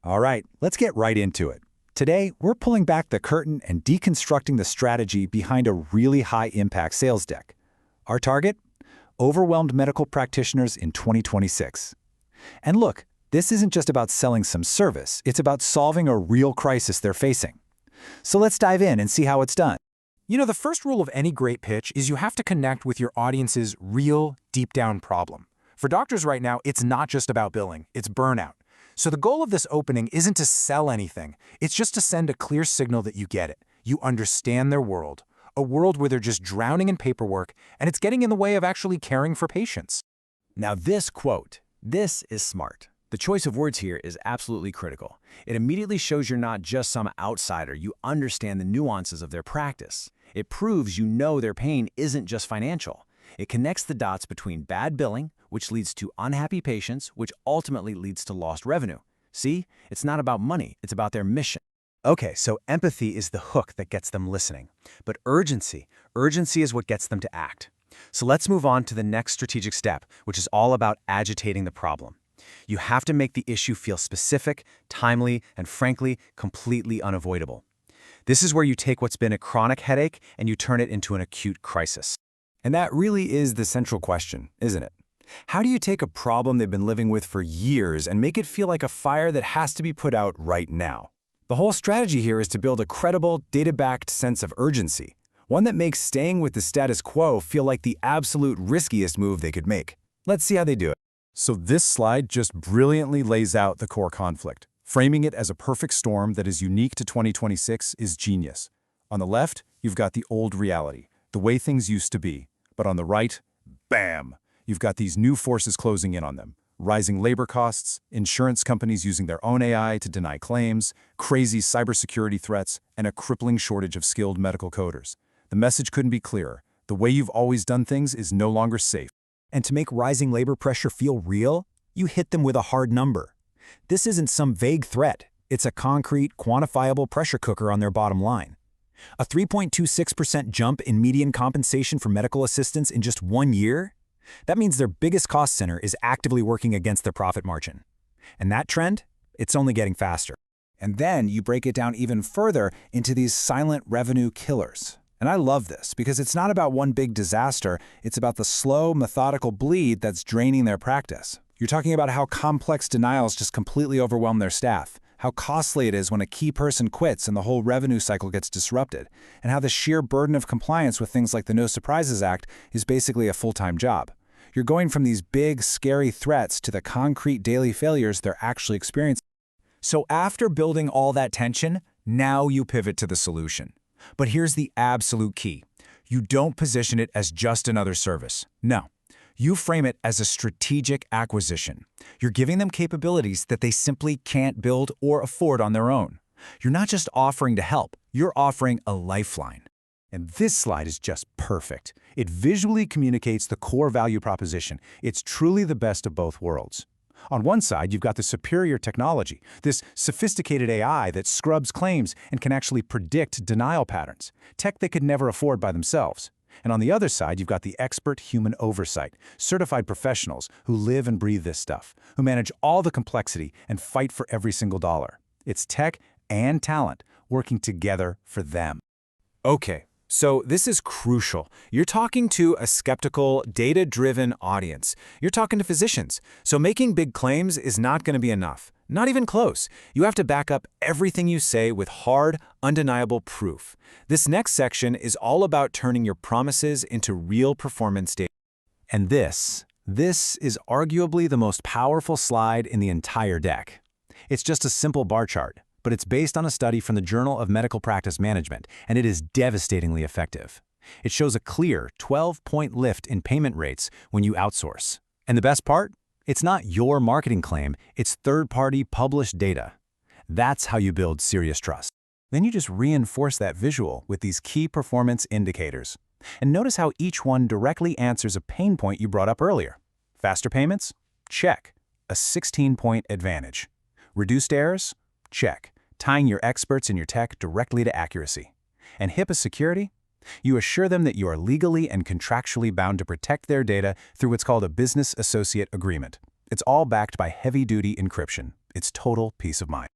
All right, let's get right into it. Today, we're pulling back the curtain and deconstructing the strategy behind a really high-impact sales deck. Our target? Overwhelmed medical practitioners in 2026. And look, this isn't just about selling some service, it's about solving a real crisis they're facing. So let's dive in and see how it's done. You know, the first rule of any great pitch is you have to connect with your audience's real, deep-down problem. For doctors right now, it's not just about billing, it's burnout. So the goal of this opening isn't to sell anything, it's just to send a clear signal that you get it. You understand their world, a world where they're just drowning in paperwork, and it's getting in the way of actually caring for patients. Now this quote, "This is smart." The choice of words here is absolutely critical. It immediately shows you're not just some outsider, you understand the nuances of their practice. It proves you know their pain isn't just financial. It connects the dots between bad billing, which leads to unhappy patients, which ultimately leads to lost revenue. See, it's not about money, it's about their mission. Okay, so empathy is the hook that gets them listening. But urgency is what gets them to act. So let's move on to the next strategic step, which is all about agitating the problem. You have to make the issue feel specific, timely, and frankly, completely unavoidable. This is where you take what's been a chronic headache and you turn it into an acute crisis. And that really is the central question, isn't it? How do you take a problem they've been living with for years and make it feel like a fire that has to be put out right now? The whole strategy here is to build a credible, data-backed sense of urgency, one that makes staying with the status quo feel like the absolute riskiest move they could make. Let's see how they do it. So this slide just brilliantly lays out the core conflict. Framing it as a perfect storm that is unique to 2026 is genius. On the left, you've got the old reality, the way things used to be. But on the right, bam! You've got these new forces closing in on them. Rising labor costs, insurance companies using their own AI to deny claims, crazy cybersecurity threats, and a crippling shortage of skilled medical coders. The message couldn't be clearer. The way you've always done things is no longer safe. And to make rising labor pressure feel real, you hit them with a hard number. This isn't some vague threat. It's a concrete, quantifiable pressure cooker on their bottom line. A 3.26% jump in median compensation for medical assistants in just 1 year? That means their biggest cost center is actively working against their profit margin. And that trend? It's only getting faster. And then you break it down even further into these silent revenue killers. And I love this because it's not about one big disaster, it's about the slow, methodical bleed that's draining their practice. You're talking about how complex denials just completely overwhelm their staff, how costly it is when a key person quits and the whole revenue cycle gets disrupted, and how the sheer burden of compliance with things like the No Surprises Act is basically a full-time job. You're going from these big, scary threats to the concrete daily failures they're actually experiencing. So after building all that tension, now you pivot to the solution. But here's the absolute key. You don't position it as just another service. No. You frame it as a strategic acquisition. You're giving them capabilities that they simply can't build or afford on their own. You're not just offering to help, you're offering a lifeline. And this slide is just perfect. It visually communicates the core value proposition. It's truly the best of both worlds. On one side, you've got the superior technology, this sophisticated AI that scrubs claims and can actually predict denial patterns, tech they could never afford by themselves. And on the other side, you've got the expert human oversight, certified professionals who live and breathe this stuff, who manage all the complexity and fight for every single dollar. It's tech and talent working together for them. Okay. So this is crucial. You're talking to a skeptical, data-driven audience. You're talking to physicians. So making big claims is not going to be enough. Not even close. You have to back up everything you say with hard, undeniable proof. This next section is all about turning your promises into real performance data. And this is arguably the most powerful slide in the entire deck. It's just a simple bar chart, but it's based on a study from the Journal of Medical Practice Management, and it is devastatingly effective. It shows a clear 12-point lift in payment rates when you outsource. And the best part? It's not your marketing claim, it's third-party published data. That's how you build serious trust. Then you just reinforce that visual with these key performance indicators. And notice how each one directly answers a pain point you brought up earlier. Faster payments? Check. A 16-point advantage. Reduced errors? Check. Tying your experts and your tech directly to accuracy. And HIPAA security? You assure them that you are legally and contractually bound to protect their data through what's called a business associate agreement. It's all backed by heavy-duty encryption. It's total peace of mind.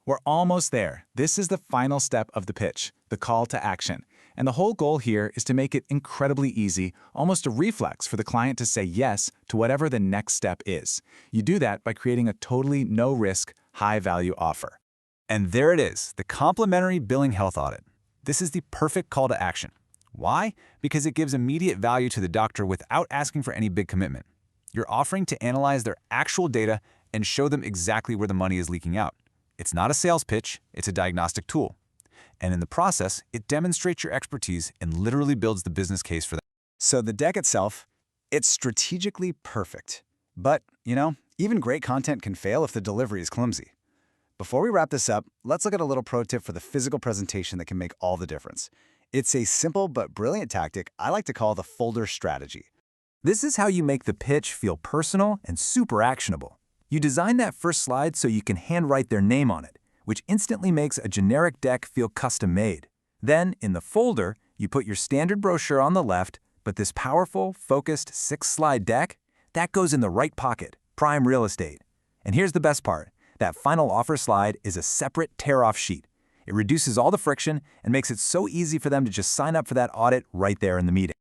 We're almost there. This is the final step of the pitch, the call to action. And the whole goal here is to make it incredibly easy, almost a reflex for the client to say yes to whatever the next step is. You do that by creating a totally no-risk, high-value offer. And there it is, the complimentary billing health audit. This is the perfect call to action. Why? Because it gives immediate value to the doctor without asking for any big commitment. You're offering to analyze their actual data and show them exactly where the money is leaking out. It's not a sales pitch, it's a diagnostic tool. And in the process, it demonstrates your expertise and literally builds the business case for them. So the deck itself, it's strategically perfect. But, even great content can fail if the delivery is clumsy. Before we wrap this up, let's look at a little pro tip for the physical presentation that can make all the difference. It's a simple but brilliant tactic I like to call the folder strategy. This is how you make the pitch feel personal and super actionable. You design that first slide so you can handwrite their name on it, which instantly makes a generic deck feel custom-made. Then, in the folder, you put your standard brochure on the left, but this powerful, focused 6-slide deck, that goes in the right pocket, prime real estate. And here's the best part. That final offer slide is a separate tear-off sheet. It reduces all the friction and makes it so easy for them to just sign up for that audit right there in the meeting.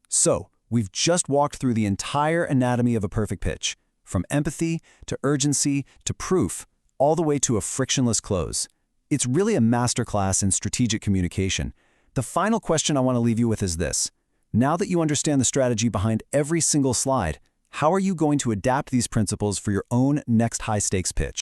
So, we've just walked through the entire anatomy of a perfect pitch, from empathy to urgency to proof, all the way to a frictionless close. It's really a masterclass in strategic communication. The final question I want to leave you with is this. Now that you understand the strategy behind every single slide, how are you going to adapt these principles for your own next high-stakes pitch?